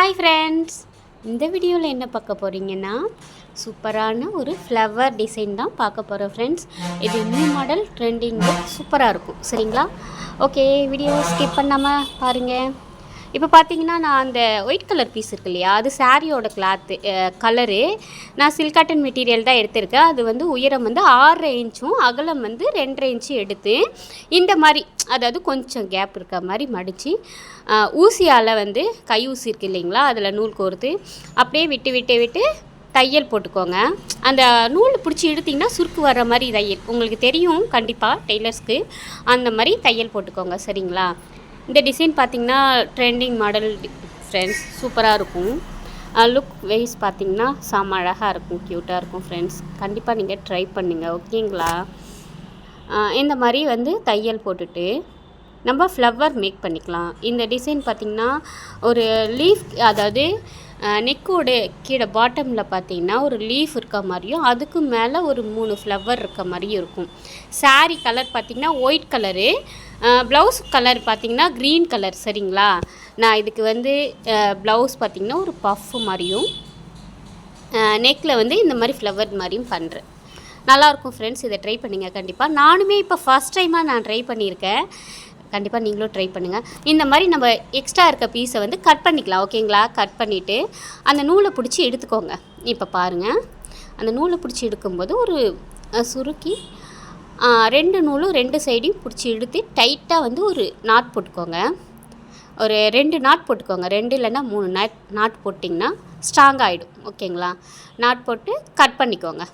Hi friends, இந்த வீடியோவில் என்ன பார்க்க போகிறீங்கன்னா சூப்பரான ஒரு ஃப்ளவர் டிசைன் தான் பார்க்க போகிறோம் ஃப்ரெண்ட்ஸ். இது நியூ மாடல் ட்ரெண்டிங் சூப்பராக இருக்கும். சரிங்களா? ஓகே, வீடியோ ஸ்கிப் பண்ணாமல் பாருங்கள். இப்போ பார்த்தீங்கன்னா நான் அந்த ஒயிட் கலர் பீஸ் இருக்கு இல்லையா, அது சாரியோட கிளாத்து கலரு. நான் சில்க் காட்டன் மெட்டீரியல் தான் எடுத்திருக்கேன். அது வந்து உயரம் வந்து 6 இன்ச்சும் அகலம் வந்து 2.5 இன்ச்சு எடுத்து இந்த மாதிரி, அதாவது கொஞ்சம் கேப் இருக்க மாதிரி மடித்து ஊசியால் வந்து கை ஊசி இருக்குது இல்லைங்களா, அதில் நூல் கோர்த்து அப்படியே விட்டு விட்டு விட்டு தையல் போட்டுக்கோங்க. அந்த நூல் பிடிச்சி இழுத்திங்கன்னா சுருக்கு வர மாதிரி தையல் உங்களுக்கு தெரியும் கண்டிப்பாக டெய்லர்ஸ்க்கு. அந்த மாதிரி தையல் போட்டுக்கோங்க. சரிங்களா? இந்த டிசைன் பார்த்திங்கன்னா ட்ரெண்டிங் மாடல் ஃப்ரெண்ட்ஸ், சூப்பராக இருக்கும். லுக் வைஸ் பார்த்திங்கன்னா செம்ம அழகாக இருக்கும், க்யூட்டாக இருக்கும் ஃப்ரெண்ட்ஸ். கண்டிப்பாக நீங்கள் ட்ரை பண்ணுங்கள். ஓகேங்களா? இந்த மாதிரி வந்து தையல் போட்டுட்டு நம்ம ஃப்ளவர் மேக் பண்ணிக்கலாம். இந்த டிசைன் பார்த்திங்கன்னா ஒரு லீஃப், அதாவது நெக்கோட கீழே பாட்டமில் பார்த்திங்கன்னா ஒரு லீஃப் இருக்க மாதிரியும் அதுக்கு மேலே ஒரு 3 ஃப்ளவர் இருக்க மாதிரியும் இருக்கும். சாரீ கலர் பார்த்திங்கன்னா ஒயிட் கலரு, ப்ளவுஸ் கலர் பார்த்திங்கன்னா க்ரீன் கலர். சரிங்களா? நான் இதுக்கு வந்து ப்ளவுஸ் பார்த்திங்கன்னா ஒரு பஃப் மாதிரியும் நெக்கில் வந்து இந்த மாதிரி ஃப்ளவர் மாதிரியும் பண்ணுறேன். நல்லாயிருக்கும் ஃப்ரெண்ட்ஸ். இதை ட்ரை பண்ணுங்கள் கண்டிப்பாக. நானுமே இப்போ ஃபஸ்ட் டைமாக நான் ட்ரை பண்ணியிருக்கேன். கண்டிப்பாக நீங்களும் ட்ரை பண்ணுங்கள். இந்த மாதிரி நம்ம எக்ஸ்ட்ரா இருக்க பீஸை வந்து கட் பண்ணிக்கலாம். ஓகேங்களா? கட் பண்ணிவிட்டு அந்த நூலை பிடிச்சி எடுத்துக்கோங்க. இப்போ பாருங்கள், அந்த நூலை பிடிச்சி எடுக்கும்போது ஒரு சுருக்கி 2 நூலும் 2 சைடையும் பிடிச்சி இழுத்து டைட்டாக வந்து ஒரு நாட் போட்டுக்கோங்க. ஒரு 2 நாட் போட்டுக்கோங்க. 2 இல்லைன்னா 3 நாட் போட்டிங்கன்னா ஸ்ட்ராங் ஆகிடும். ஓகேங்களா? நாட் போட்டு கட் பண்ணிக்கோங்க.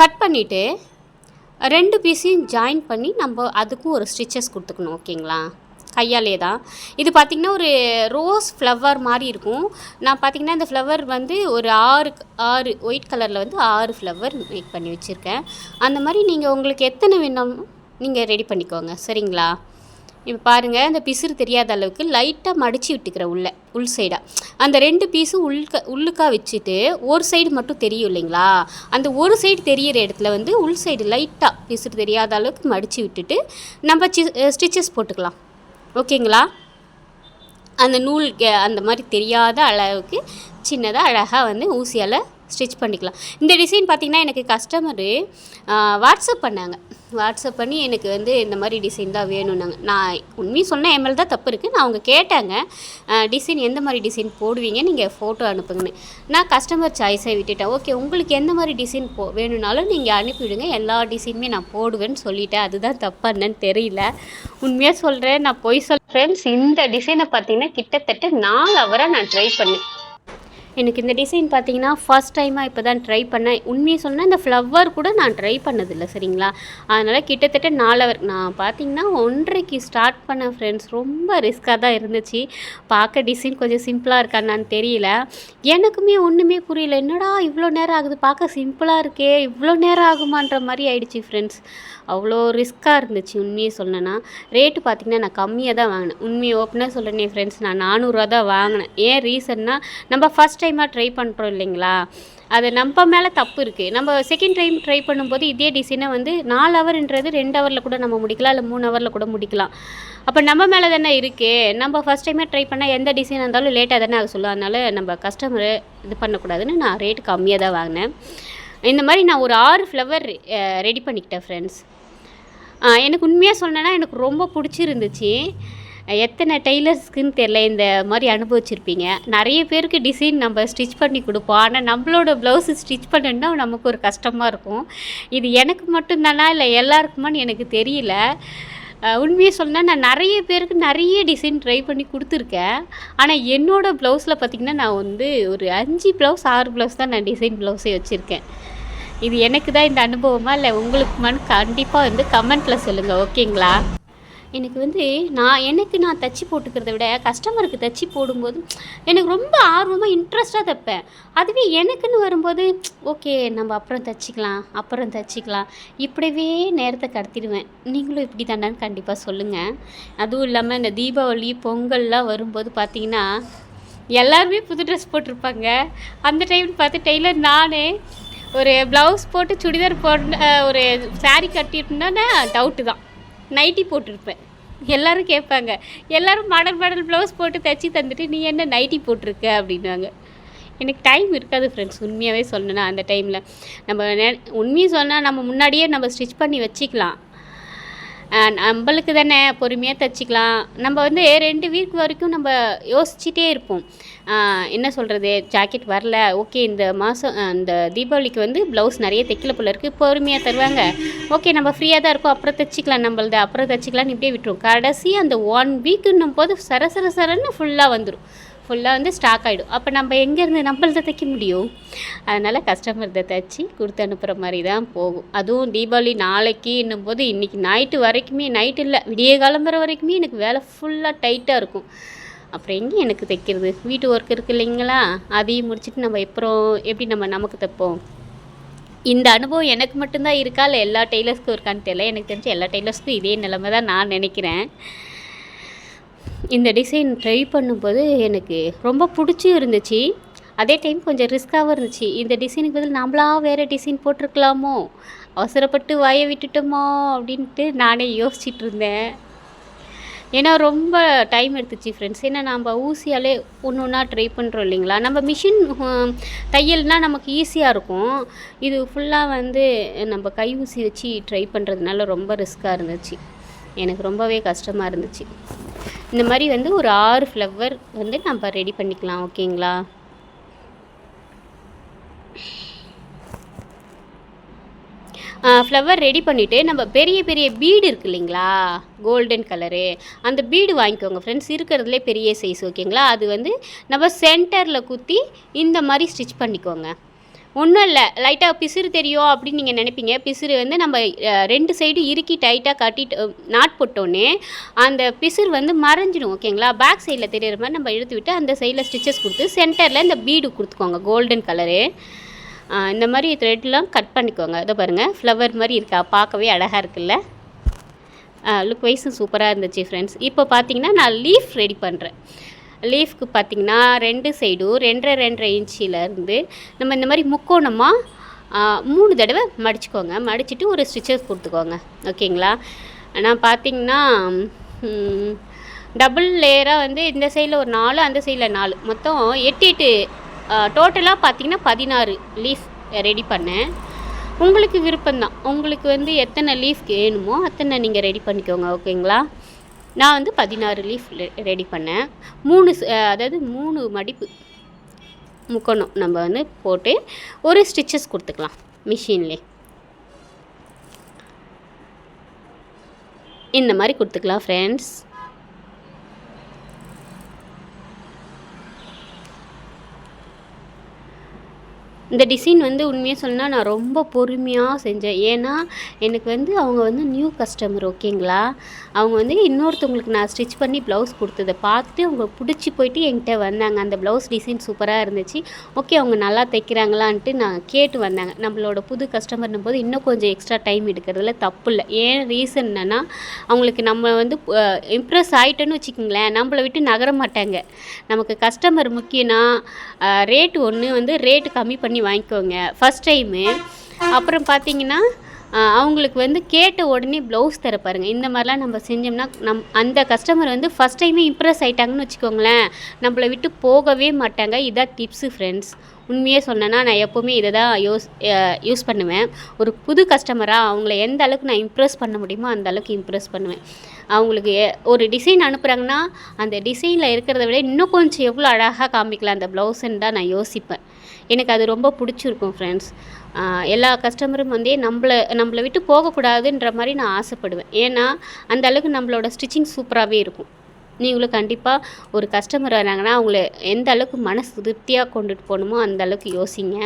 கட் பண்ணிவிட்டு 2 பீஸையும் ஜாயின் பண்ணி நம்ம அதுக்கும் ஒரு ஸ்டிச்சஸ் கொடுத்துக்கணும். ஓகேங்களா? கையாலே தான். இது பார்த்திங்கன்னா ஒரு ரோஸ் ஃப்ளவர் மாதிரி இருக்கும். நான் பார்த்திங்கன்னா இந்த ஃப்ளவர் வந்து ஒரு 6 ஒயிட் கலரில் வந்து 6 ஃப்ளவர் மேக் பண்ணி வச்சுருக்கேன். அந்த மாதிரி நீங்கள் உங்களுக்கு எத்தனை வேணும் நீங்கள் ரெடி பண்ணிக்கோங்க. சரிங்களா? இப்போ பாருங்கள், அந்த பிசுறு தெரியாத அளவுக்கு லைட்டாக மடித்து விட்டுக்கிறேன் உள் சைடாக. அந்த 2 பீஸும் உள்ளுக்காக வச்சுட்டு ஒரு சைடு மட்டும் தெரியும் இல்லைங்களா, அந்த ஒரு சைடு தெரிகிற இடத்துல வந்து உள் சைடு லைட்டாக பிசுறு தெரியாத அளவுக்கு மடித்து விட்டுட்டு நம்ம ஸ்டிச்சஸ் போட்டுக்கலாம். ஓகேங்களா? அந்த நூல் அந்த மாதிரி தெரியாத அளவுக்கு சின்னதாக அழகாக வந்து ஊசியால் ஸ்டிச் பண்ணிக்கலாம். இந்த டிசைன் பார்த்திங்கன்னா எனக்கு கஸ்டமரு வாட்ஸ்அப் பண்ணாங்க. வாட்ஸ்அப் பண்ணி எனக்கு வந்து இந்த மாதிரி டிசைன் தான் வேணும்னாங்க. நான் உண்மையும் சொன்னேன், என் மேலே தான் தப்பு இருக்குது. நான் அவங்க கேட்டாங்க, டிசைன் எந்த மாதிரி டிசைன் போடுவீங்க, நீங்கள் ஃபோட்டோ அனுப்புங்கன்னு. நான் கஸ்டமர் சாய்ஸை விட்டுட்டேன். ஓகே, உங்களுக்கு எந்த மாதிரி டிசைன் வேணும்னாலும் நீங்கள் அனுப்பிவிடுங்க, எல்லா டிசைனுமே நான் போடுவேன்னு சொல்லிட்டேன். அதுதான் தப்பா என்னன்னு தெரியல. உண்மையாக சொல்கிறேன், நான் பொய் சொல்கிறேன் ஃப்ரெண்ட்ஸ். இந்த டிசைனை பார்த்திங்கன்னா கிட்டத்தட்ட 4 ஹவராக நான் ட்ரை பண்ணேன். எனக்கு இந்த டிசைன் பார்த்திங்கன்னா ஃபஸ்ட் டைமாக இப்போ தான் ட்ரை பண்ணேன். உண்மையை சொன்னால் இந்த ஃப்ளவர் கூட நான் ட்ரை பண்ணதில்லை. சரிங்களா? அதனால் கிட்டத்தட்ட 4 ஹவர். நான் பார்த்திங்கன்னா 1:30க்கு ஸ்டார்ட் பண்ணேன் ஃப்ரெண்ட்ஸ். ரொம்ப ரிஸ்க்காக தான் இருந்துச்சு. பார்க்க டிசைன் கொஞ்சம் சிம்பிளாக இருக்கான்னு தெரியல. எனக்குமே ஒன்றுமே புரியல. என்னடா இவ்வளோ நேரம் ஆகுது, பார்க்க சிம்பிளாக இருக்கே, இவ்வளோ நேரம் ஆகுமான்ற மாதிரி ஆயிடுச்சு ஃப்ரெண்ட்ஸ். அவ்வளோ ரிஸ்க்காக இருந்துச்சு. உண்மையை சொன்னேன்னா ரேட்டு பார்த்திங்கன்னா நான் கம்மியாக தான் வாங்கினேன். உண்மையை ஓப்பனாக சொல்கிறேனே ஃப்ரெண்ட்ஸ், நான் 400 தான் வாங்கினேன். ஏன் ரீசன்னா, நம்ம ஃபஸ்ட் டைமாக ட்ரை பண்ணுறோம் இல்லைங்களா, அது நம்ம மேலே தப்பு இருக்குது. நம்ம செகண்ட் டைம் ட்ரை பண்ணும்போது இதே டிசைனை வந்து 4 ஹவர்ன்றது 2 ஹவரில் கூட நம்ம முடிக்கலாம், இல்லை 3 ஹவரில் கூட முடிக்கலாம். அப்போ நம்ம மேலே தானே இருக்குது. நம்ம ஃபஸ்ட் டைமாக ட்ரை பண்ணால் எந்த டிசைனாக இருந்தாலும் லேட்டாக தானே ஆக சொல்லுவோம். அதனால் நம்ம கஸ்டமரை இது பண்ணக்கூடாதுன்னு நான் ரேட்டு கம்மியாக தான் வாங்கினேன். இந்த மாதிரி நான் ஒரு 6 ஃப்ளவர் ரெடி பண்ணிக்கிட்டேன் ஃப்ரெண்ட்ஸ். எனக்கு உண்மையாக சொன்னேன்னா எனக்கு ரொம்ப பிடிச்சிருந்துச்சு. எத்தனை டெய்லர்ஸ்க்குன்னு தெரில இந்த மாதிரி அனுபவிச்சிருப்பீங்க. நிறைய பேருக்கு டிசைன் நம்ம ஸ்டிச் பண்ணி கொடுப்போம், ஆனால் நம்மளோட ப்ளவுஸு ஸ்டிச் பண்ணணுன்னா நமக்கு ஒரு கஷ்டமாக இருக்கும். இது எனக்கு மட்டும்தானா இல்லை எல்லாருக்குமான்னு எனக்கு தெரியல. உண்மையை சொன்னால் நான் நிறைய பேருக்கு நிறைய டிசைன் ட்ரை பண்ணி கொடுத்துருக்கேன். ஆனால் என்னோடய ப்ளவுஸில் பார்த்திங்கன்னா நான் வந்து ஒரு 5 ப்ளவுஸ் 6 ப்ளவுஸ் தான் நான் டிசைன் ப்ளவுஸே வச்சுருக்கேன். இது எனக்கு தான் இந்த அனுபவமா இல்லை உங்களுக்குமான்னு கண்டிப்பாக வந்து கமெண்ட்டில் சொல்லுங்கள். ஓகேங்களா? எனக்கு வந்து நான் தச்சு போட்டுக்கிறத விட கஸ்டமருக்கு தச்சு போடும்போது எனக்கு ரொம்ப ஆர்வமாக இன்ட்ரெஸ்ட்டாக தைப்பேன். அதுவே எனக்குன்னு வரும்போது ஓகே நம்ம அப்புறம் தச்சிக்கலாம் இப்படிவே நேரத்தை கடத்திடுவேன். நீங்களும் இப்படி தாண்டான்னு கண்டிப்பாக சொல்லுங்கள். அதுவும் இல்லாமல் இந்த தீபாவளி பொங்கல்லாம் வரும்போது பார்த்திங்கன்னா எல்லாருமே புது ட்ரெஸ் போட்டிருப்பாங்க. அந்த டைம் பார்த்து டெய்லர் நானே ஒரு ப்ளவுஸ் போட்டு சுடிதார் போட்டு ஒரு சாரீ கட்டிட்டுனா டவுட்டு தான். நைட்டி போட்டிருப்பேன். எல்லோரும் கேட்பாங்க, எல்லோரும் மாடல் மாடல் ப்ளவுஸ் போட்டு தைச்சி தந்துட்டு நீ என்ன நைட்டி போட்டிருக்க அப்படின்னாங்க. எனக்கு டைம் இருக்காது ஃப்ரெண்ட்ஸ், உண்மையாகவே சொல்லணுன்னா அந்த டைமில் நம்ம உண்மையை சொன்னால் நம்ம முன்னாடியே நம்ம ஸ்டிச் பண்ணி வச்சுக்கலாம். நம்மளுக்கு தானே பொறுமையாக தைச்சிக்கலாம். நம்ம வந்து 2 வீக் வரைக்கும் நம்ம யோசிச்சுட்டே இருப்போம். என்ன சொல்கிறது, ஜாக்கெட் வரல, ஓகே இந்த மாதம் இந்த தீபாவளிக்கு வந்து ப்ளவுஸ் நிறைய தைக்கல போல இருக்குது, பொறுமையாக தருவாங்க, ஓகே நம்ம ஃப்ரீயாக தான் இருக்கோம், அப்புறம் தைச்சிக்கலாம், நம்மளது அப்புறம் தைச்சிக்கலான்னு இப்படியே விட்டுரும். கடைசி அந்த 1 வீக்குன்னும் போது சரன்னு ஃபுல்லாக வந்துடும், ஃபுல்லாக வந்து ஸ்டாக் ஆகிடும். அப்போ நம்ம எங்கேருந்து நம்மள்த தைக்க முடியும்? அதனால் கஸ்டமர்கிட்ட தைச்சி கொடுத்து அனுப்புகிற மாதிரி தான் போகும். அதுவும் தீபாவளி நாளைக்கு போது இன்றைக்கி நைட்டு வரைக்குமே, நைட்டு இல்லை விடிய கிளம்புற வரைக்குமே எனக்கு வேலை ஃபுல்லாக டைட்டாக இருக்கும். அப்புறம் எங்கே எனக்கு தைக்கிறது, வீட்டு ஒர்க் இருக்குது இல்லைங்களா, அதையும் முடிச்சுட்டு நம்ம எப்படி நமக்கு தைப்போம்? இந்த அனுபவம் எனக்கு மட்டும்தான் இருக்கா இல்லை எல்லா டெய்லர்ஸ்க்கும் இருக்கான்னு தெரியல. எனக்கு தெரிஞ்ச எல்லா டெய்லர்ஸ்க்கும் இதே நிலைமை தான் நான் நினைக்கிறேன். இந்த டிசைன் ட்ரை பண்ணும்போது எனக்கு ரொம்ப பிடிச்சும் இருந்துச்சு, அதே டைம் கொஞ்சம் ரிஸ்க்காகவும் இருந்துச்சு. இந்த டிசைனுக்கு பதில் நம்மளா வேறு டிசைன் போட்டிருக்கலாமோ, அவசரப்பட்டு வாயை விட்டுட்டோமோ அப்படின்ட்டு நானே யோசிச்சுட்டு இருந்தேன். ஏன்னா ரொம்ப டைம் எடுத்துச்சு ஃப்ரெண்ட்ஸ். ஏன்னா நம்ம ஊசியாலே ஒன்று ஒன்றா ட்ரை பண்ணுறோம் இல்லைங்களா. நம்ம மிஷின் தையல்னால் நமக்கு ஈஸியாக இருக்கும், இது ஃபுல்லாக வந்து நம்ம கை ஊசி வச்சு ட்ரை பண்ணுறதுனால ரொம்ப ரிஸ்க்காக இருந்துச்சு, எனக்கு ரொம்பவே கஷ்டமாக இருந்துச்சு. இந்த மாதிரி வந்து ஒரு 6 ஃப்ளவர் வந்து நம்ம ரெடி பண்ணிக்கலாம், ஓகேங்களா. ஃப்ளவர் ரெடி பண்ணிவிட்டு நம்ம பெரிய பெரிய பீடு இருக்குது இல்லைங்களா, கோல்டன் கலரு, அந்த பீடு வாங்கிக்கோங்க ஃப்ரெண்ட்ஸ், இருக்கிறதுலே பெரிய சைஸ், ஓகேங்களா. அது வந்து நம்ம சென்டரில் குத்தி இந்த மாதிரி ஸ்டிச் பண்ணிக்கோங்க. ஒன்றும் இல்லை, லைட்டாக பிசுறு தெரியும் அப்படின்னு நீங்கள் நினைப்பீங்க. பிசுறு வந்து நம்ம 2 சைடு இறுக்கி டைட்டாக கட்டிட்டு நாட் போட்டோன்னே அந்த பிசுறு வந்து மறைஞ்சிடும், ஓகேங்களா. பேக் சைடில் தெரிகிற மாதிரி நம்ம இழுத்து விட்டு அந்த சைடில் ஸ்டிச்சஸ் கொடுத்து சென்டரில் இந்த பீடு கொடுத்துக்கோங்க, கோல்டன் கலரு. இந்த மாதிரி த்ரெட்லாம் கட் பண்ணிக்கோங்க. இதை பாருங்கள், ஃப்ளவர் மாதிரி இருக்கா, பார்க்கவே அழகாக இருக்குல்ல. லுக் வைஸும் சூப்பராக இருந்துச்சு ஃப்ரெண்ட்ஸ். இப்போ பார்த்தீங்கன்னா நான் லீஃப் ரெடி பண்ணுறேன். லீஃப்க்கு பார்த்திங்கன்னா 2 சைடும் 2.5 இன்ச்சிலேருந்து நம்ம இந்த மாதிரி முக்கோணமாக 3 தடவை மடிச்சுக்கோங்க. மடிச்சுட்டு ஒரு ஸ்டிச்சஸ் கொடுத்துக்கோங்க, ஓகேங்களா. நான் பார்த்திங்கன்னா டபுள் லேயராக வந்து இந்த சைடில் ஒரு 4, அந்த சைடில் 4, மொத்தம் 8 டோட்டலாக பார்த்திங்கன்னா 16 லீஃப் ரெடி பண்ணேன். உங்களுக்கு விருப்பம்தான், உங்களுக்கு வந்து எத்தனை லீஃப் வேணுமோ அத்தனை நீங்கள் ரெடி பண்ணிக்கோங்க, ஓகேங்களா. நான் வந்து 16 லீஃப் ரெடி பண்ணேன். 3 மடிப்பு முக்கணும் நம்ம வந்து போட்டு ஒரு ஸ்டிச்சஸ் கொடுத்துக்கலாம் மிஷின்லே. இந்த மாதிரி கொடுத்துக்கலாம் ஃப்ரெண்ட்ஸ். இந்த டிசைன் வந்து உண்மையாக சொன்னால் நான் ரொம்ப பொறுமையாக செஞ்சேன். ஏன்னா எனக்கு வந்து அவங்க வந்து நியூ கஸ்டமர், ஓகேங்களா. அவங்க வந்து இன்னொருத்தவங்களுக்கு நான் ஸ்டிச் பண்ணி ப்ளவுஸ் கொடுத்ததை பார்த்துட்டு அவங்க பிடிச்சி போயிட்டு என்கிட்ட வந்தாங்க. அந்த ப்ளவுஸ் டிசைன் சூப்பராக இருந்துச்சு, ஓகே அவங்க நல்லா தைக்கிறாங்களான்ட்டு நான் கேட்டு வந்தாங்க. நம்மளோட புது கஸ்டமர்னும் போது இன்னும் கொஞ்சம் எக்ஸ்ட்ரா டைம் எடுக்கிறதுல தப்பு இல்லை. ஏன் ரீசன் என்னென்னா, அவங்களுக்கு நம்ம வந்து இம்ப்ரெஸ் ஆகிட்டோன்னு வச்சுக்கோங்களேன், நம்மளை விட்டு நகர மாட்டாங்க. நமக்கு கஸ்டமர் முக்கியம்னா ரேட்டு வந்து ரேட்டு கம்மி பண்ணி வாங்கிக்கோங்க ஃபஸ்ட் டைமு. அப்புறம் பார்த்தீங்கன்னா அவங்களுக்கு வந்து கேட்ட உடனே ப்ளவுஸ் தர பாருங்கள். இந்த மாதிரிலாம் நம்ம செஞ்சோம்னா அந்த கஸ்டமர் வந்து ஃபஸ்ட் டைமே இம்ப்ரெஸ் ஆகிட்டாங்கன்னு வச்சுக்கோங்களேன், நம்மளை விட்டு போகவே மாட்டாங்க. இதான் டிப்ஸு ஃப்ரெண்ட்ஸ். உண்மையாக சொன்னேன்னா நான் எப்போவுமே இதை தான் யூஸ் பண்ணுவேன். ஒரு புது கஸ்டமராக அவங்கள எந்த அளவுக்கு நான் இம்ப்ரெஸ் பண்ண முடியுமோ அந்த அளவுக்கு இம்ப்ரெஸ் பண்ணுவேன். அவங்களுக்கு ஒரு டிசைன் அனுப்புகிறாங்கன்னா அந்த டிசைனில் இருக்கிறத விட இன்னும் கொஞ்சம் எவ்வளோ அழகாக காமிக்கலாம் அந்த ப்ளவுஸுன்னு தான் நான் யோசிப்பேன். எனக்கு அது ரொம்ப பிடிச்சிருக்கும் ஃப்ரெண்ட்ஸ். எல்லா கஸ்டமரும் வந்து நம்மளை விட்டு போகக்கூடாதுன்ற மாதிரி நான் ஆசைப்படுவேன். ஏன்னா அந்த அளவுக்கு நம்மளோட ஸ்டிச்சிங் சூப்பராகவே இருக்கும். நீங்களும் கண்டிப்பாக ஒரு கஸ்டமர் வராங்கன்னா அவங்கள எந்த அளவுக்கு மனசு திருப்தியாக கொண்டுட்டு போகணுமோ அந்த அளவுக்கு யோசிங்க.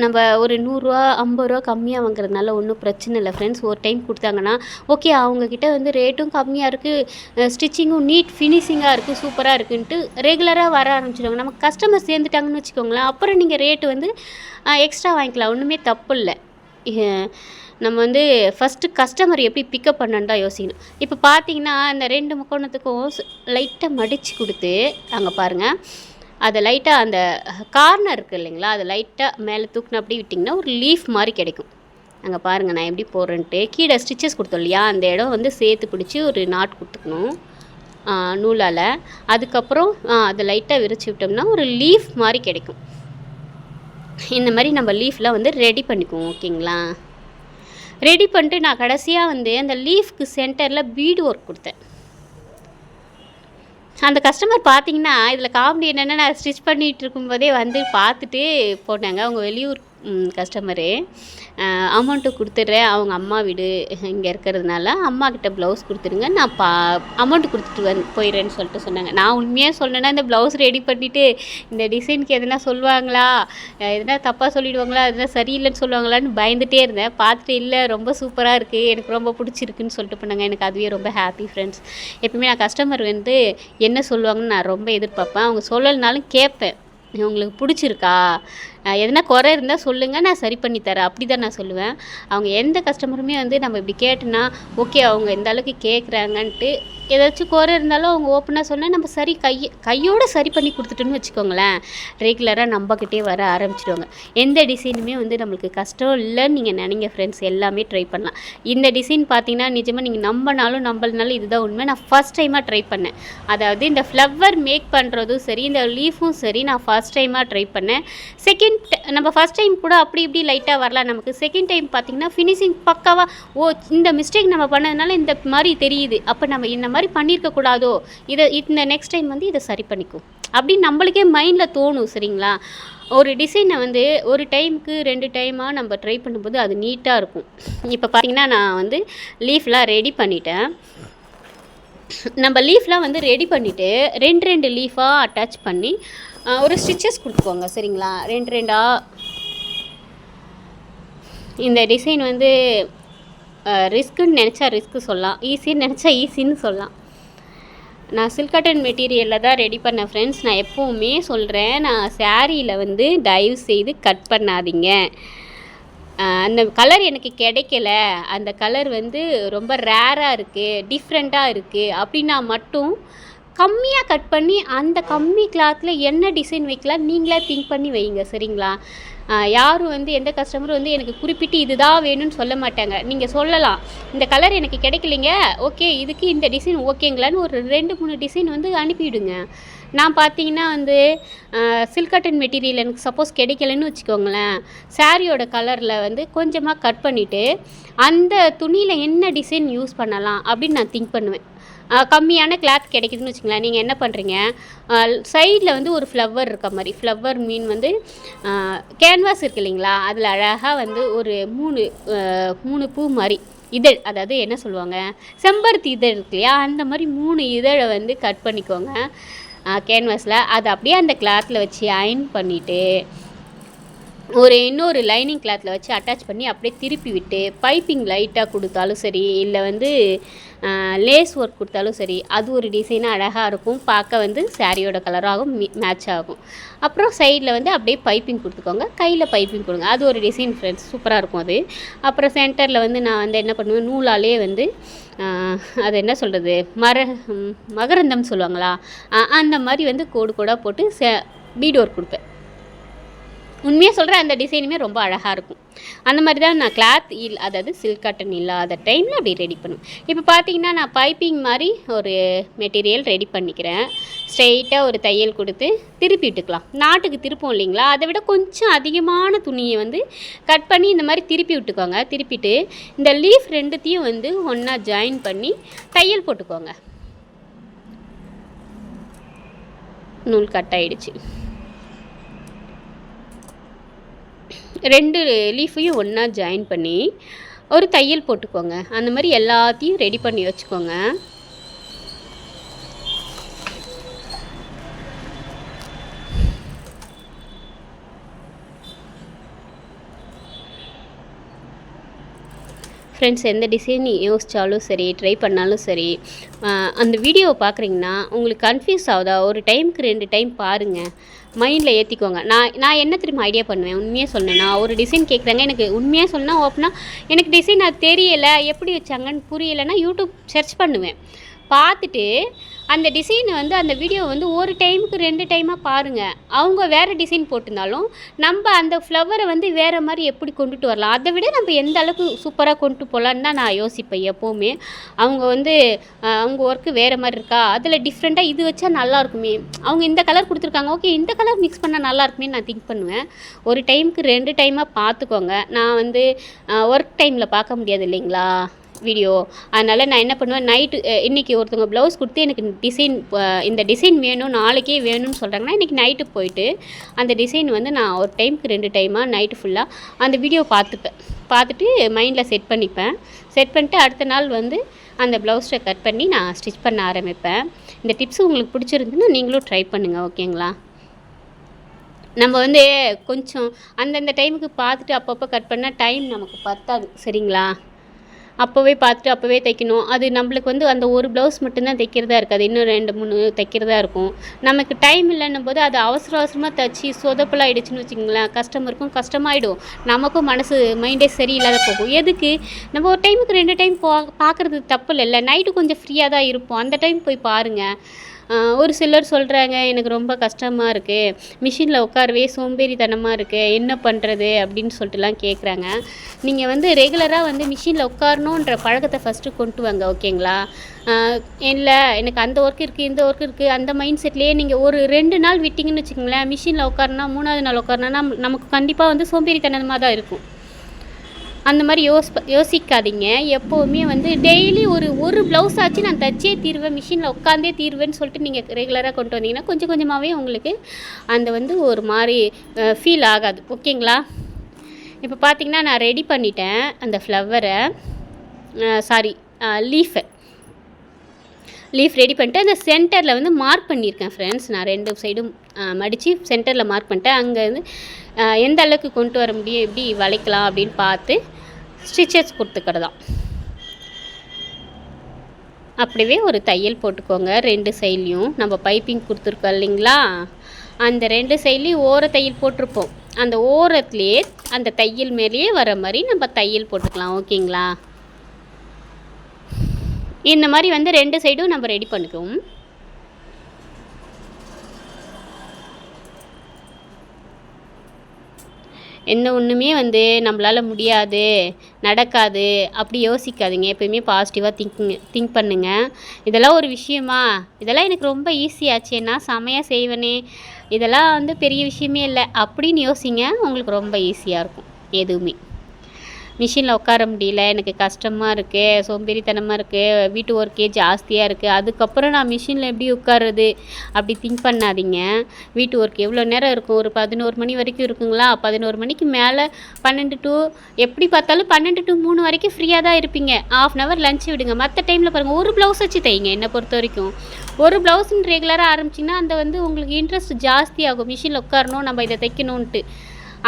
நம்ம ஒரு 100 ரூபா 50 ரூபா கம்மியாக வாங்குறதுனால ஒன்றும் பிரச்சனை இல்லை ஃப்ரெண்ட்ஸ். ஒரு டைம் கொடுத்தாங்கன்னா ஓகே, அவங்கக்கிட்ட வந்து ரேட்டும் கம்மியாக இருக்குது, ஸ்டிச்சிங்கும் நீட் ஃபினிஷிங்காக இருக்குது, சூப்பராக இருக்குன்ட்டு ரெகுலராக வர ஆரம்பிச்சிடுவாங்க. நம்ம கஸ்டமர் சேர்ந்துட்டாங்கன்னு வச்சுக்கோங்களேன், அப்புறம் நீங்கள் ரேட்டு வந்து எக்ஸ்ட்ரா வாங்கிக்கலாம், ஒன்றுமே தப்பு இல்லை. நம்ம வந்து ஃபஸ்ட்டு கஸ்டமர் எப்படி பிக்கப் பண்ணணுன்னு தான் யோசிக்கணும். இப்போ பார்த்தீங்கன்னா இந்த 2 முக்கோணத்துக்கும் லைட்டாக மடித்து கொடுத்து அங்கே பாருங்கள், அதை லைட்டாக அந்த கார்னர் இருக்குது இல்லைங்களா, அதை லைட்டாக மேலே தூக்குனா அப்படி விட்டிங்கன்னா ஒரு லீஃப் மாதிரி கிடைக்கும். அங்கே பாருங்கள் நான் எப்படி போடுறேன்ட்டு. கீழே ஸ்டிச்சஸ் கொடுத்தோம் இல்லையா, அந்த இடம் வந்து சேர்த்து பிடிச்சி ஒரு நாட் கொடுத்துக்கணும் நூலால். அதுக்கப்புறம் அதை லைட்டாக விரிச்சு விட்டோம்னா ஒரு லீஃப் மாதிரி கிடைக்கும். இந்த மாதிரி நம்ம லீஃப்லாம் வந்து ரெடி பண்ணிக்குவோம். ஓகேங்களா? ரெடி பண்ணிட்டு நான் கடைசியாக வந்து அந்த லீஃப்க்கு சென்டரில் பீடு ஒர்க் கொடுத்தேன். அந்த கஸ்டமர் பார்த்தீங்கன்னா இதில் காமெடி என்னென்னா, நான் ஸ்டிச் பண்ணிகிட்டு இருக்கும்போதே வந்து பார்த்துட்டு போனாங்க. அவங்க வெளியூர் கஸ்டமரு. அமௌண்ட்டு கொடுத்துட்றேன், அவங்க அம்மா வீடு இங்கே இருக்கிறதுனால அம்மாக்கிட்ட ப்ளவுஸ் கொடுத்துருங்க, நான் அமௌண்ட்டு கொடுத்துட்டு போயிடுறேன்னு சொல்லிட்டு சொன்னாங்க. நான் உண்மையாக சொன்னேன்னா இந்த ப்ளவுஸ் ரெடி பண்ணிவிட்டு இந்த டிசைனுக்கு எதுனா சொல்லுவாங்களா, எதுனா தப்பாக சொல்லிவிடுவாங்களா, எதுனா சரியில்லைன்னு சொல்லுவாங்களான்னு பயந்துகிட்டே இருந்தேன். பார்த்துட்டு இல்லை ரொம்ப சூப்பராக இருக்குது, எனக்கு ரொம்ப பிடிச்சிருக்குன்னு சொல்லிட்டு போனாங்க. எனக்கு அதுவே ரொம்ப ஹாப்பி ஃப்ரெண்ட்ஸ். எப்பவுமே நான் கஸ்டமர் வந்து என்ன சொல்லுவாங்கன்னு நான் ரொம்ப எதிர்பார்ப்பேன். அவங்க சொல்லலைனாலும் கேட்பேன், உங்களுக்கு பிடிச்சிருக்கா, எதனா குறை இருந்தால் சொல்லுங்கள், நான் சரி பண்ணி தரேன், அப்படி தான் நான் சொல்லுவேன். அவங்க எந்த கஸ்டமருமே வந்து நம்ம இப்படி கேட்டோன்னா ஓகே அவங்க எந்த அளவுக்கு கேட்குறாங்கன்ட்டு ஏதாச்சும் குறை இருந்தாலும் அவங்க ஓப்பனாக சொன்னால் நம்ம சரி கையோடு சரி பண்ணி கொடுத்துட்டோன்னு வச்சுக்கோங்களேன், ரெகுலராக நம்மக்கிட்டே வர ஆரம்பிச்சிடுவாங்க. எந்த டிசைனுமே வந்து நம்மளுக்கு கஷ்டம் இல்லைன்னு நீங்கள் நினைங்க ஃப்ரெண்ட்ஸ், எல்லாமே ட்ரை பண்ணலாம். இந்த டிசைன் பார்த்தீங்கன்னா நிஜமாக நீங்கள் நம்பலனாலும் இதுதான் உண்மை. நான் ஃபஸ்ட் டைமாக ட்ரை பண்ணேன். அதாவது இந்த ஃப்ளவர் மேக் பண்ணுறதும் சரி, இந்த லீஃபும் சரி, நான் ஃபஸ்ட் டைமாக ட்ரை பண்ணேன். நம்ம ஃபஸ்ட் டைம் கூட அப்படி இப்படி லைட்டாக வரலாம் நமக்கு. செகண்ட் டைம் பார்த்திங்கன்னா ஃபினிஷிங் பக்காவாக இந்த மிஸ்டேக் நம்ம பண்ணதுனால இந்த மாதிரி தெரியுது, அப்போ நம்ம இந்த மாதிரி பண்ணியிருக்கக்கூடாதோ, இந்த நெக்ஸ்ட் டைம் வந்து இதை சரி பண்ணிக்கும் அப்படின்னு நம்மளுக்கே மைண்டில் தோணும். சரிங்களா? ஒரு டிசைனை வந்து ஒரு டைமுக்கு 2 டைமாக நம்ம ட்ரை பண்ணும்போது அது நீட்டாக இருக்கும். இப்போ பார்த்திங்கன்னா நான் வந்து லீஃப்லாம் ரெடி பண்ணிட்டேன். நம்ம லீஃப்லாம் வந்து ரெடி பண்ணிவிட்டு 2 லீஃபாக அட்டாச் பண்ணி ஒரு ஸ்டிச்சஸ் கொடுத்துக்கோங்க. சரிங்களா? 2 இந்த டிசைன் வந்து ரிஸ்க்குன்னு நினச்சா ரிஸ்க்கு சொல்லலாம், ஈஸின்னு நினச்சா ஈஸின்னு சொல்லலாம். நான் சில்க் காட்டன் மெட்டீரியலில் தான் ரெடி பண்ணேன் ஃப்ரெண்ட்ஸ். நான் எப்போவுமே சொல்கிறேன், நான் சாரியில் வந்து தயவு செய்து கட் பண்ணாதீங்க. அந்த கலர் எனக்கு கிடைக்கல, அந்த கலர் வந்து ரொம்ப ரேராக இருக்குது, டிஃப்ரெண்ட்டாக இருக்குது அப்படின்னா மட்டும் கம்மியாக கட் பண்ணி அந்த கம்மி கிளாத்தில் என்ன டிசைன் வைக்கலாம் நீங்களே திங்க் பண்ணி வைங்க. சரிங்களா? யாரும் வந்து எந்த கஸ்டமரும் வந்து எனக்கு குறிப்பிட்டு இதுதான் வேணும்னு சொல்ல மாட்டாங்க. நீங்கள் சொல்லலாம், இந்த கலர் எனக்கு கிடைக்கலைங்க, ஓகே இதுக்கு இந்த டிசைன் ஓகேங்களான்னு ஒரு 2-3 டிசைன் வந்து அனுப்பிவிடுங்க. நான் பார்த்தீங்கன்னா வந்து சில்க் காட்டன் மெட்டீரியல் எனக்கு சப்போஸ் கிடைக்கலன்னு வச்சுக்கோங்களேன், சாரியோட கலரில் வந்து கொஞ்சமாக கட் பண்ணிவிட்டு அந்த துணியில் என்ன டிசைன் யூஸ் பண்ணலாம் அப்படின்னு நான் திங்க் பண்ணுவேன். கம்மியான கிளாத் கிடைக்குதுன்னு வச்சுங்களேன், நீங்கள் என்ன பண்ணுறீங்க, சைடில் வந்து ஒரு ஃப்ளவர் இருக்க மாதிரி, ஃப்ளவர் மீன் வந்து கேன்வாஸ் இருக்குது இல்லைங்களா, அதில் அழகாக வந்து ஒரு 3 பூ மாதிரி இதழ், அதாவது என்ன சொல்லுவாங்க, செம்பருத்தி இதழ் இருக்கு இல்லையா, அந்த மாதிரி 3 இதழை வந்து கட் பண்ணிக்கோங்க கேன்வாஸில். அதை அப்படியே அந்த கிளாத்தில் வச்சு அயன் பண்ணிவிட்டு இன்னொரு லைனிங் கிளாத்தில் வச்சு அட்டாச் பண்ணி அப்படியே திருப்பி விட்டு பைப்பிங் லைட்டாக கொடுத்தாலும் சரி, இல்லை வந்து லேஸ் ஒர்க் கொடுத்தாலும் சரி, அது ஒரு டிசைனாக அழகாக இருக்கும், பார்க்க வந்து சாரியோட கலராகவும் மேட்ச் ஆகும். அப்புறம் சைடில் வந்து அப்படியே பைப்பிங் கொடுத்துக்கோங்க, கையில் பைப்பிங் கொடுங்க, அது ஒரு டிசைன் ஃப்ரெண்ட்ஸ், சூப்பராக இருக்கும் அது. அப்புறம் சென்டரில் வந்து நான் வந்து என்ன பண்ணுவேன், நூலாலே வந்து அது என்ன சொல்கிறது, மகரந்தம் சொல்லுவாங்களா, அந்த மாதிரி வந்து கோடாக போட்டு பீட் ஒர்க் கொடுப்பேன். உண்மையாக சொல்கிறேன், அந்த டிசைனுமே ரொம்ப அழகாக இருக்கும். அந்த மாதிரி தான் நான் கிளாத் அதாவது சில்க் காட்டன் இல்லாத டைமில் அப்படி ரெடி பண்ணுவேன். இப்போ பார்த்தீங்கன்னா நான் பைப்பிங் மாதிரி ஒரு மெட்டீரியல் ரெடி பண்ணிக்கிறேன். ஸ்ட்ரெயிட்டாக ஒரு தையல் கொடுத்து திருப்பி விட்டுக்கலாம். நாட்டுக்கு திருப்போம் இல்லைங்களா, அதை விட கொஞ்சம் அதிகமான துணியை வந்து கட் பண்ணி இந்த மாதிரி திருப்பி விட்டுக்கோங்க. திருப்பிட்டு இந்த லீஃப் 2த்தையும் வந்து ஒன்றா ஜாயின் பண்ணி தையல் போட்டுக்கோங்க. நூல் கட் ஆகிடுச்சு. 2 லீஃபையும் ஒன்றா ஜாயின் பண்ணி ஒரு தையல் போட்டுக்கோங்க. அந்த மாதிரி எல்லாத்தையும் ரெடி பண்ணி வச்சுக்கோங்க. ஃப்ரெண்ட்ஸ், எந்த டிசைன் யோசித்தாலும் சரி, ட்ரை பண்ணாலும் சரி, அந்த வீடியோவை பார்க்குறீங்கன்னா உங்களுக்கு கன்ஃபியூஸ் ஆகுதா, ஒரு டைமுக்கு 2 டைம் பாருங்கள், மைண்டில் ஏற்றிக்கோங்க. நான் என்ன திரும்ப ஐடியா பண்ணுவேன், உண்மையாக சொன்னேன், நான் ஒரு டிசைன் கேட்குறாங்க, எனக்கு உண்மையாக சொன்னால் ஓப்பனாக எனக்கு டிசைன் அது தெரியலை, எப்படி வச்சாங்கன்னு புரியலைன்னா யூடியூப் சர்ச் பண்ணுவேன். பார்த்துட்டு அந்த டிசைன் வந்து அந்த வீடியோ வந்து ஒரு டைமுக்கு 2 டைமாக பாருங்கள். அவங்க வேறு டிசைன் போட்டிருந்தாலும் நம்ம அந்த ஃப்ளவரை வந்து வேறு மாதிரி எப்படி கொண்டுட்டு வரலாம், அதை விட நம்ம எந்த அளவுக்கு சூப்பராக கொண்டு போகலான்னு தான் நான் யோசிப்பேன் எப்போவுமே. அவங்க வந்து அவங்க ஒர்க்கு வேறு மாதிரி இருக்கா, அதில் டிஃப்ரெண்ட்டாக இது வச்சா நல்லாயிருக்குமே, அவங்க இந்த கலர் கொடுத்துருக்காங்க, ஓகே இந்த கலர் மிக்ஸ் பண்ணால் நல்லாயிருக்குமே நான் திங்க் பண்ணுவேன். ஒரு டைமுக்கு 2 டைமாக பார்த்துக்கோங்க. நான் வந்து ஒர்க் டைமில் பார்க்க முடியாது இல்லைங்களா வீடியோ, அதனால் நான் என்ன பண்ணுவேன், நைட்டு இன்றைக்கி ஒருத்தவங்க ப்ளவுஸ் கொடுத்து எனக்கு இந்த டிசைன் வேணும் நாளைக்கே வேணும்னு சொல்கிறாங்கன்னா இன்றைக்கி நைட்டு போயிட்டு அந்த டிசைன் வந்து நான் ஒரு டைமுக்கு 2 டைமாக நைட்டு ஃபுல்லாக அந்த வீடியோ பார்த்துட்டு மைண்டில் செட் பண்ணிப்பேன். செட் பண்ணிட்டு அடுத்த நாள் வந்து அந்த ப்ளவுஸை கட் பண்ணி நான் ஸ்டிச் பண்ண ஆரம்பிப்பேன். இந்த டிப்ஸ் உங்களுக்கு பிடிச்சிருந்துன்னா நீங்களும் ட்ரை பண்ணுங்கள், ஓகேங்களா? நம்ம வந்து கொஞ்சம் அந்தந்த டைமுக்கு பார்த்துட்டு அப்பப்போ கட் பண்ணால் டைம் நமக்கு பத்தாது, சரிங்களா? அப்போவே பார்த்துட்டு அப்போவே தைக்கணும். அது நம்மளுக்கு வந்து அந்த ஒரு ப்ளவுஸ் மட்டும்தான் தைக்கிறதா இருக்காது, இன்னும் 2 3 தைக்கிறதா இருக்கும். நமக்கு டைம் இல்லைன்னும் போது அது அவசரமாக தைச்சி சொதப்பலாகிடுச்சின்னு வச்சுக்கோங்களேன், கஸ்டமருக்கும் கஷ்டமாயிடும், நமக்கும் மைண்டே சரியில்லாத போகும். எதுக்கு நம்ம ஒரு டைமுக்கு 2 டைம் பார்க்குறது தப்பு இல்லைல்ல. நைட்டு கொஞ்சம் ஃப்ரீயாக தான் இருப்போம், அந்த டைம் போய் பாருங்கள். ஒரு சிலர் சொல்கிறாங்க, எனக்கு ரொம்ப கஷ்டமாக இருக்குது, மிஷினில் உட்காரவே சோம்பேறித்தனமாக இருக்குது, என்ன பண்ணுறது அப்படின்னு சொல்லிட்டுலாம் கேட்குறாங்க. நீங்கள் வந்து ரெகுலராக வந்து மிஷினில் உட்காரணுன்ற பழக்கத்தை ஃபஸ்ட்டு கொண்டு வாங்க, ஓகேங்களா? இல்லை எனக்கு அந்த ஒர்க் இருக்குது இந்த ஒர்க் இருக்குது அந்த மைண்ட் செட்லேயே நீங்கள் ஒரு 2 நாள் விட்டிங்கன்னு வச்சுக்கோங்களேன், மிஷினில் உட்காரனா 3ஆவது நாள் உட்காரனா நமக்கு கண்டிப்பாக வந்து சோம்பேறித்தனமாக தான் இருக்கும். அந்த மாதிரி யோசிக்காதீங்க. எப்போவுமே வந்து டெய்லி ஒரு ப்ளவுஸ் ஆச்சு நான் தைச்சே தீருவேன், மிஷினில் உட்காந்தே தீருவேன்னு சொல்லிட்டு நீங்கள் ரெகுலராக கொண்டு வந்தீங்கன்னா கொஞ்சம் கொஞ்சமாகவே உங்களுக்கு அந்த வந்து ஒரு மாதிரி ஃபீல் ஆகாது, ஓகேங்களா? இப்போ பார்த்திங்கன்னா நான் ரெடி பண்ணிட்டேன் அந்த ஃப்ளவரை, லீஃப் ரெடி பண்ணிட்டு அந்த சென்டரில் வந்து மார்க் பண்ணியிருக்கேன் ஃப்ரெண்ட்ஸ். நான் 2 சைடும் மடித்து சென்டரில் மார்க் பண்ணிட்டேன். அங்கே வந்து எந்த அளவுக்கு கொண்டு வர முடியும், எப்படி வளைக்கலாம் அப்படின்னு பார்த்து ஸ்டிச்சஸ் கொடுத்துக்கிறதான். அப்படியே ஒரு தையல் போட்டுக்கோங்க 2 சைட்லேயும். நம்ம பைப்பிங் கொடுத்துருக்கோம் இல்லைங்களா, அந்த 2 சைட்லேயும் ஓர தையல் போட்டிருப்போம், அந்த ஓரத்துலேயே அந்த தையல் மேலேயே வர மாதிரி நம்ம தையல் போட்டுக்கலாம், ஓகேங்களா? இந்த மாதிரி வந்து 2 சைடும் நம்ம ரெடி பண்ணிக்குவோம். எந்த ஒன்றுமே வந்து நம்மளால் முடியாது நடக்காது அப்படி யோசிக்காதீங்க. எப்போயுமே பாசிட்டிவாக திங்க் பண்ணுங்கள். இதெல்லாம் ஒரு விஷயமா, இதெல்லாம் எனக்கு ரொம்ப ஈஸியாச்சே, நான் செமையாக செய்வேனே, இதெல்லாம் வந்து பெரிய விஷயமே இல்லை அப்படின்னு யோசிங்க. உங்களுக்கு ரொம்ப ஈஸியாக இருக்கும். எதுவுமே மிஷினில் உட்கார முடியல, எனக்கு கஷ்டமாக இருக்குது, சோம்பேறித்தனமாக இருக்குது, வீட்டு ஒர்க்கே ஜாஸ்தியாக இருக்குது, அதுக்கப்புறம் நான் மிஷினில் எப்படி உட்காருறது அப்படி திங்க் பண்ணாதீங்க. வீட்டு ஒர்க் எவ்வளோ நேரம் இருக்கும், ஒரு 11 மணி வரைக்கும் இருக்குங்களா, 11 மணிக்கு மேலே 12 to எப்படி பார்த்தாலும் 12 to 3 வரைக்கும் ஃப்ரீயாக தான் இருப்பீங்க. 1/2 hour லஞ்ச் விடுங்க. மற்ற டைமில் பாருங்கள், ஒரு ப்ளவுஸ் வச்சு தைங்க. என்னை பொறுத்த வரைக்கும் ஒரு ப்ளவுஸ்ன்னு ரெகுலராக ஆரம்பிச்சிங்கன்னா அந்த வந்து உங்களுக்கு இன்ட்ரெஸ்ட் ஜாஸ்தி ஆகும், மிஷினில் உட்காரணும் நம்ம இதை தைக்கணுன்ட்டு.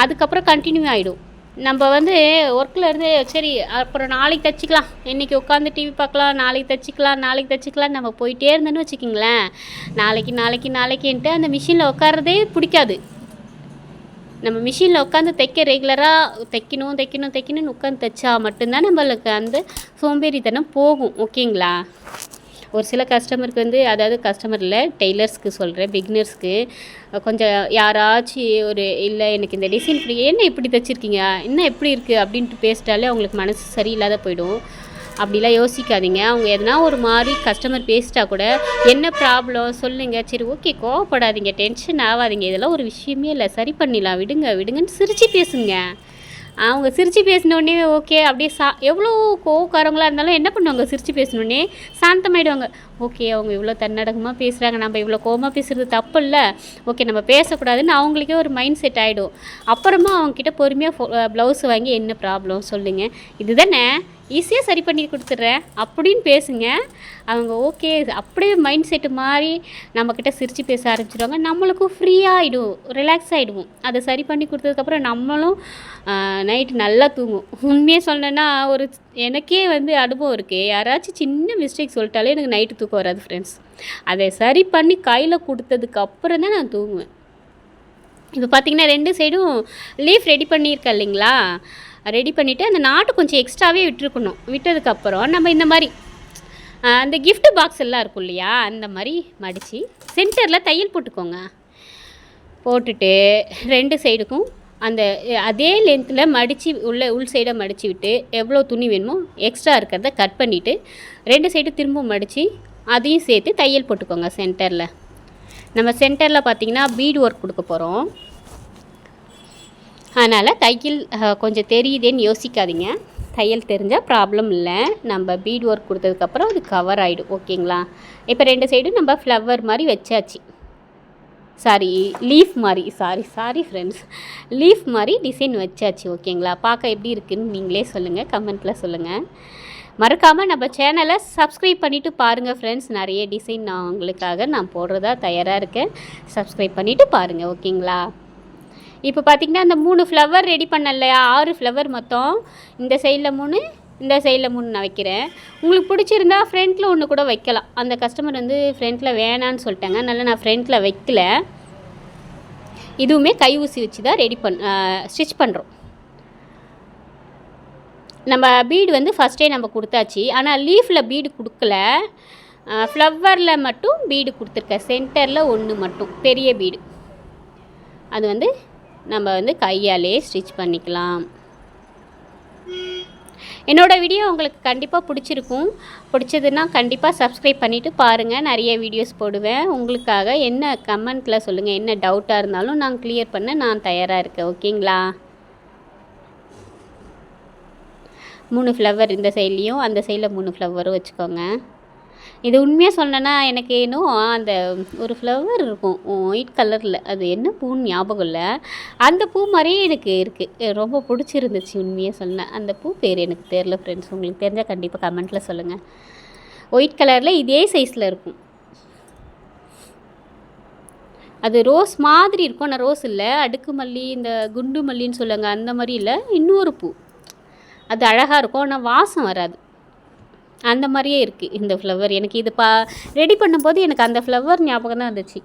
அதுக்கப்புறம் கண்டினியூ ஆகிடும். நம்ம வந்து ஒர்க்கில் இருந்து சரி அப்புறம் நாளைக்கு தைச்சிக்கலாம், இன்றைக்கி உட்காந்து டிவி பார்க்கலாம், நாளைக்கு தைச்சிக்கலாம் நம்ம போயிட்டே இருந்தேன்னு வச்சுக்கிங்களேன், நாளைக்குன்ட்டு அந்த மிஷினில் உட்காரதே பிடிக்காது. நம்ம மிஷினில் உட்காந்து ரெகுலராக தைக்கணும்னு உட்காந்து தைச்சா மட்டும்தான் நம்மளுக்கு அந்த சோம்பேறித்தனம் போகும், ஓகேங்களா? ஒரு சில கஸ்டமருக்கு வந்து, அதாவது கஸ்டமர் இல்லை, டெய்லர்ஸ்க்கு சொல்கிறேன், பிகினர்ஸ்க்கு கொஞ்சம் யாராச்சும் இல்லை எனக்கு இந்த டிசைன் என்ன இப்படி தைச்சிருக்கீங்க, இன்னும் எப்படி இருக்குது அப்படின்ட்டு பேசிட்டாலே அவங்களுக்கு மனசு சரியில்லாத போயிடும். அப்படிலாம் யோசிக்காதீங்க. அவங்க எதனா ஒரு மாதிரி கஸ்டமர் பேசிட்டா கூட என்ன ப்ராப்ளம் சொல்லுங்கள், சரி ஓகே கோவப்படாதீங்க, டென்ஷன் ஆகாதீங்க, இதெல்லாம் ஒரு விஷயமே இல்லை, சரி பண்ணிடலாம், விடுங்கன்னு சிரித்து பேசுங்க. அவங்க சிரித்து பேசினோடனே ஓகே அப்படியே எவ்வளோ கோவக்காரங்களாக இருந்தாலும் என்ன பண்ணுவாங்க, சிரித்து பேசினோடனே சாந்தமாயிடுவாங்க. ஓகே அவங்க இவ்வளோ தன்னடகமாக பேசுகிறாங்க, நம்ம இவ்வளோ கோவமாக பேசுகிறது தப்பு இல்லை, ஓகே நம்ம பேசக்கூடாதுன்னு அவங்களுக்கே ஒரு மைண்ட் செட் ஆகிடும். அப்புறமா அவங்கக்கிட்ட பொறுமையாக ப்ளவுஸ் வாங்கி என்ன ப்ராப்ளம் சொல்லுங்கள், இதுதானே ஈஸியாக சரி பண்ணி கொடுத்துட்றேன் அப்படின்னு பேசுங்க. அவங்க ஓகே அப்படியே மைண்ட் செட்டு மாதிரி நம்மக்கிட்ட சிரித்து பேச ஆரம்பிச்சிடுவாங்க. நம்மளுக்கும் ஃப்ரீயாகிடும், ரிலாக்ஸ் ஆகிடுவோம். அதை சரி பண்ணி கொடுத்ததுக்கப்புறம் நம்மளும் நைட்டு நல்லா தூங்குவோம். உண்மையாக சொல்லணுன்னா எனக்கே வந்து அனுபவம் இருக்குது. யாராச்சும் சின்ன மிஸ்டேக் சொல்லிட்டாலே எனக்கு நைட்டு தூக்கம் வராது ஃப்ரெண்ட்ஸ். அதை சரி பண்ணி கையில் கொடுத்ததுக்கப்புறம் தான் நான் தூங்குவேன். இப்போ பார்த்திங்கன்னா 2 சைடும் லீஃப் ரெடி பண்ணியிருக்கேன் இல்லைங்களா, ரெடி பண்ணிவிட்டு அந்த நாட்டு கொஞ்சம் எக்ஸ்ட்ராவே விட்டுருக்கணும். விட்டதுக்கப்புறம் நம்ம இந்த மாதிரி அந்த gift பாக்ஸ் எல்லாம் இருக்கும் இல்லையா, அந்த மாதிரி மடித்து சென்டரில் தையல் போட்டுக்கோங்க. போட்டுட்டு 2 சைடுக்கும் அந்த அதே லென்த்தில் மடித்து உள் சைடை மடித்து விட்டு எவ்வளோ துணி வேணுமோ எக்ஸ்ட்ரா இருக்கிறத கட் பண்ணிவிட்டு 2 சைடு திரும்ப மடித்து அதையும் சேர்த்து தையல் போட்டுக்கோங்க சென்டரில். நம்ம சென்டரில் பார்த்திங்கன்னா பீட் ஒர்க் கொடுக்க போகிறோம். அதனால் தையல் கொஞ்சம் தெரியுதேன்னு யோசிக்காதீங்க. தையல் தெரிஞ்சால் ப்ராப்ளம் இல்லை. நம்ம பீட் ஒர்க் கொடுத்ததுக்கப்புறம் அது கவர் ஆகிடும். ஓகேங்களா? இப்போ 2 சைடும் நம்ம ஃப்ளவர் மாதிரி வச்சாச்சு. லீஃப் மாதிரி சாரி ஃப்ரெண்ட்ஸ், லீஃப் மாதிரி டிசைன் வச்சாச்சு. ஓகேங்களா? பார்க்க எப்படி இருக்குதுன்னு நீங்களே சொல்லுங்கள், கமெண்ட்டில் சொல்லுங்கள். மறக்காமல் நம்ம சேனலை சப்ஸ்கிரைப் பண்ணிவிட்டு பாருங்கள் ஃப்ரெண்ட்ஸ். நிறைய டிசைன் நான் போடுறதா தயாராக இருக்கேன். சப்ஸ்கிரைப் பண்ணிவிட்டு பாருங்கள். ஓகேங்களா? இப்போ பார்த்திங்கன்னா அந்த 3 ஃப்ளவர் ரெடி பண்ணல, 6 ஃப்ளவர் மொத்தம். இந்த சைடில் 3, இந்த சைடில் 3 நான் வைக்கிறேன். உங்களுக்கு பிடிச்சிருந்தா ஃப்ரண்ட்டில் ஒன்று கூட வைக்கலாம். அந்த கஸ்டமர் வந்து ஃப்ரண்ட்டில் வேணான்னு சொல்லிட்டாங்க, அதனால் நான் ஃப்ரண்ட்டில் வைக்கல. இதுவுமே கை ஊசி வச்சு தான் ஸ்டிச் பண்ணுறோம். நம்ம பீடு வந்து ஃபஸ்ட்டே நம்ம கொடுத்தாச்சு. ஆனால் லீஃபில் பீடு கொடுக்கல, ஃப்ளவரில் மட்டும் பீடு கொடுத்துருக்கேன். சென்டரில் 1 மட்டும் பெரிய பீடு. அது வந்து நம்ம வந்து கையாலே ஸ்டிச் பண்ணிக்கலாம். என்னோடய வீடியோ உங்களுக்கு கண்டிப்பாக பிடிச்சிருக்கும். பிடிச்சதுன்னா கண்டிப்பாக சப்ஸ்கிரைப் பண்ணிவிட்டு பாருங்கள். நிறைய வீடியோஸ் போடுவேன் உங்களுக்காக. என்ன கமெண்ட்டில் சொல்லுங்கள், என்ன டவுட்டாக இருந்தாலும் நான் கிளியர் பண்ண நான் தயாராக இருக்கேன். ஓகேங்களா? 3 ஃப்ளவர் இந்த சைட்லேயும் அந்த சைடில் 3 ஃப்ளவரும் வச்சுக்கோங்க. இது உண்மையாக சொன்னேன்னா எனக்கு இன்னும் அந்த ஒரு ஃப்ளவர் இருக்கும் ஒயிட் கலரில், அது என்ன பூன்னு ஞாபகம் இல்லை. அந்த பூ மாதிரியே எனக்கு இருக்குது, ரொம்ப பிடிச்சிருந்துச்சு. உண்மையாக சொன்னேன், அந்த பூ பேர் எனக்கு தெரியல ஃப்ரெண்ட்ஸ். உங்களுக்கு தெரிஞ்சால் கண்டிப்பாக கமெண்ட்டில் சொல்லுங்கள். ஒயிட் கலரில் இதே சைஸில் இருக்கும். அது ரோஸ் மாதிரி இருக்கும், ஆனால் ரோஸ் இல்லை, அடுக்கு மல்லி, இந்த குண்டு மல்லின்னு சொல்லுவாங்க, அந்த மாதிரி இல்லை. இன்னொரு பூ, அது அழகாக இருக்கும், ஆனால் வாசம் வராது. அந்த மாதிரியே இருக்குது இந்த ஃப்ளவர். எனக்கு இது ரெடி பண்ணும்போது எனக்கு அந்த ஃப்ளவர் ஞாபகம் தான் இருந்துச்சு.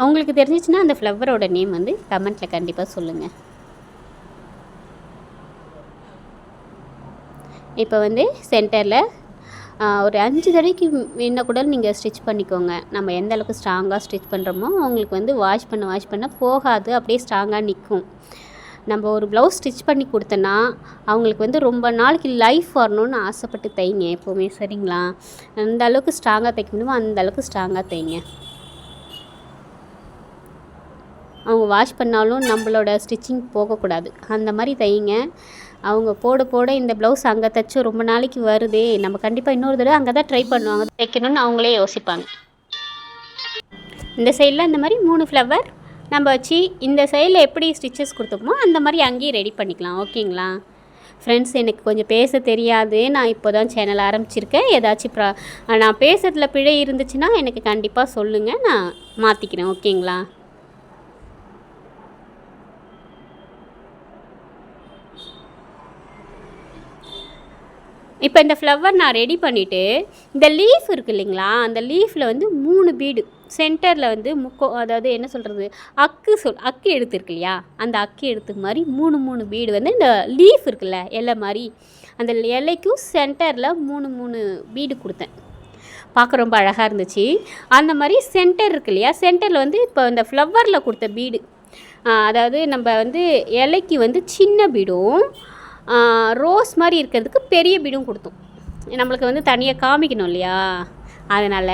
உங்களுக்கு தெரிஞ்சிச்சுன்னா அந்த ஃப்ளவரோட நேம் வந்து கமெண்ட்டில் கண்டிப்பாக சொல்லுங்கள். இப்போ வந்து சென்டரில் ஒரு 5 தடவைக்கு என்ன கூட நீங்கள் ஸ்டிச் பண்ணிக்கோங்க. நம்ம எந்த அளவுக்கு ஸ்ட்ராங்காக ஸ்டிச் பண்ணுறோமோ உங்களுக்கு வந்து வாஷ் பண்ண போகாது, அப்படியே ஸ்ட்ராங்காக நிற்கும். நம்ம ஒரு ப்ளவுஸ் ஸ்டிச் பண்ணி கொடுத்தோன்னா அவங்களுக்கு வந்து ரொம்ப நாளைக்கு லைஃப் வரணும்னு ஆசைப்பட்டு தைங்க எப்போவுமே. சரிங்களா? அந்த அளவுக்கு ஸ்ட்ராங்காக தைக்க முடியுமோ அந்த அளவுக்கு ஸ்ட்ராங்காக தைங்க. அவங்க வாஷ் பண்ணாலும் நம்மளோட ஸ்டிச்சிங் போகக்கூடாது, அந்த மாதிரி தைங்க. அவங்க போட இந்த ப்ளவுஸ் அங்கே தைச்சோம் ரொம்ப நாளைக்கு வருதே, நம்ம கண்டிப்பாக இன்னொரு தடவை அங்கே தான் ட்ரை பண்ணுவாங்க தைக்கணும்னு அவங்களே யோசிப்பாங்க. இந்த சைடில் இந்த மாதிரி 3 ஃப்ளவர் நம்ம வச்சு இந்த சைடில் எப்படி ஸ்டிச்சஸ் கொடுத்தோமோ அந்த மாதிரி அங்கேயும் ரெடி பண்ணிக்கலாம். ஓகேங்களா ஃப்ரெண்ட்ஸ்? எனக்கு கொஞ்சம் பேச தெரியாது, நான் இப்போ தான் சேனல் ஆரம்பிச்சிருக்கேன். ஏதாச்சும் நான் பேசுகிறதுல பிழை இருந்துச்சுன்னா எனக்கு கண்டிப்பாக சொல்லுங்கள், நான் மாற்றிக்கிறேன். ஓகேங்களா? இப்போ இந்த ஃப்ளவர் நான் ரெடி பண்ணிவிட்டு இந்த லீஃப் இருக்குது இல்லைங்களா, அந்த லீஃபில் வந்து 3 பீடு சென்டரில் வந்து அதாவது என்ன சொல்கிறது, அக்கு எடுத்து இருக்கு இல்லையா, அந்த அக்கு எடுத்து மாதிரி 3 பீடு வந்து இந்த லீஃப் இருக்குல்ல இலை மாதிரி, அந்த இலைக்கும் சென்டரில் 3 பீடு கொடுத்தேன். பார்க்க ரொம்ப அழகாக இருந்துச்சு. அந்த மாதிரி சென்டர் இருக்கு இல்லையா, சென்டரில் வந்து இப்போ இந்த ஃப்ளவரில் கொடுத்த பீடு, அதாவது நம்ம வந்து இலைக்கு வந்து சின்ன பீடும் ரோஸ் மாதிரி இருக்கிறதுக்கு பெரிய பீடும் கொடுத்தோம். நம்மளுக்கு வந்து தனியாக காமிக்கணும் இல்லையா, அதனால்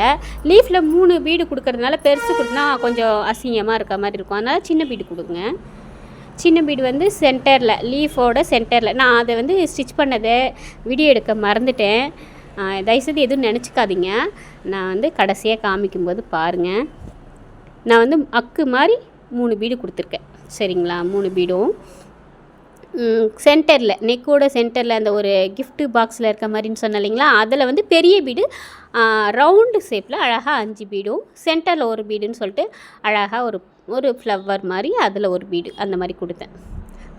லீஃபில் 3 பீடு கொடுக்கறதுனால பெருசு கொடுத்தனா கொஞ்சம் அசிங்கமாக இருக்க மாதிரி இருக்கும். அதனால் சின்ன பீடு கொடுங்க. சின்ன பீடு வந்து சென்டரில், லீஃபோட சென்டரில். நான் அதை வந்து ஸ்டிச் பண்ணதை வீடியோ எடுக்க மறந்துட்டேன், தயவுசெய்து எதுவும் நினச்சிக்காதீங்க. நான் வந்து கடைசியாக காமிக்கும்போது பாருங்கள். நான் வந்து அக்கு மாதிரி 3 பீடு கொடுத்துருக்கேன். சரிங்களா? 3 பீடும் சென்டரில், நெக்கோட சென்டரில் அந்த ஒரு கிஃப்ட் பாக்ஸில் இருக்க மாதிரின்னு சொன்னேன் இல்லைங்களா, அதில் வந்து பெரிய பீடு ரவுண்டு ஷேப்பில் அழகாக 5 பீடும், சென்டரில் 1 பீடுன்னு சொல்லிட்டு அழகாக ஒரு ஃப்ளவர் மாதிரி அதில் 1 பீடு அந்த மாதிரி கொடுத்தேன்.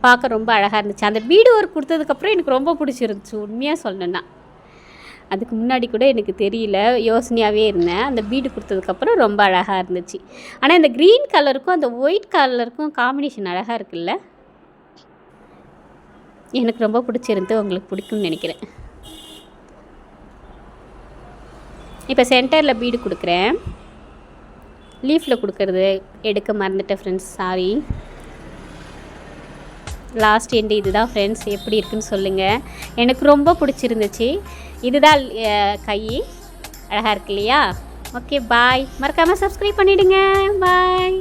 பார்க்க ரொம்ப அழகாக இருந்துச்சு. அந்த பீடு ஒர்க் கொடுத்ததுக்கப்புறம் எனக்கு ரொம்ப பிடிச்சிருந்துச்சு உண்மையாக சொல்லணுன்னா. அதுக்கு முன்னாடி கூட எனக்கு தெரியல, யோசனையாகவே இருந்தேன். அந்த பீடு கொடுத்ததுக்கப்புறம் ரொம்ப அழகாக இருந்துச்சு. ஆனால் இந்த க்ரீன் கலருக்கும் அந்த ஒயிட் கலருக்கும் காம்பினேஷன் அழகாக இருக்குல்ல. எனக்கு ரொம்ப பிடிச்சிருந்து, உங்களுக்கு பிடிக்கும்னு நினைக்கிறேன். இப்போ சென்டரில் பீடு கொடுக்குறேன். லீஃபில் கொடுக்கறது எடுக்க மறந்துட்டேன் ஃப்ரெண்ட்ஸ், சாரி. லாஸ்ட் எண்டு இதுதான் ஃப்ரெண்ட்ஸ். எப்படி இருக்குன்னு சொல்லுங்கள். எனக்கு ரொம்ப பிடிச்சிருந்துச்சு. இதுதான் கை அழகாக இருக்கு இல்லையா? ஓகே, பாய். மறக்காமல் சப்ஸ்கிரைப் பண்ணிவிடுங்க. பாய்.